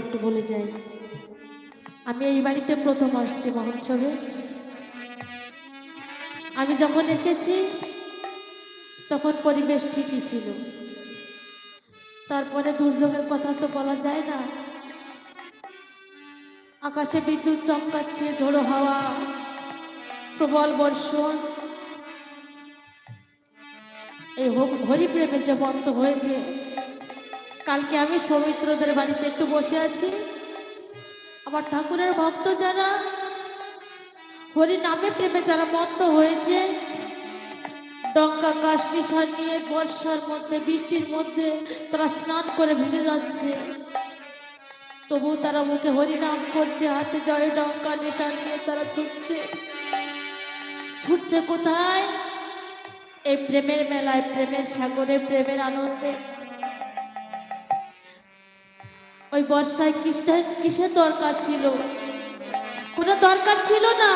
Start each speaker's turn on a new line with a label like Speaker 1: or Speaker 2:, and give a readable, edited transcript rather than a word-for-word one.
Speaker 1: একটু বলে যাই। আমি এই বাড়িতে প্রথম আসছি মহোৎসবে। আমি যখন এসেছি তখন পরিবেশ ঠিকই ছিল। তারপরে দুর্যোগের কথা তো বলা যায় না। আকাশে বিদ্যুৎ চমকাচ্ছে, ঝোড়ো হাওয়া, প্রবল বর্ষণ। এই হরিপ্রেমের যে বন্ধ হয়েছে, কালকে আমি সৌমিত্রদের বাড়িতে একটু বসে আছি। আমার ঠাকুরের ভক্ত যারা হরি নামে প্রেমে যারা মত্ত হয়েছে, ডঙ্কা কাশ নিশান নিয়ে বর্ষার মধ্যে বৃষ্টির মধ্যে তারা স্নান করে ভিজে যাচ্ছে, তবু তারা মুখে হরিনাম করছে, হাতে জয় ডঙ্কা নিশান নিয়ে তারা ছুটছে। ছুটছে কোথায়? এই প্রেমের মেলায়, প্রেমের সাগরে, প্রেমের আনন্দে। ওই বর্ষায় কিসের দরকার ছিল? কোনো দরকার ছিল না।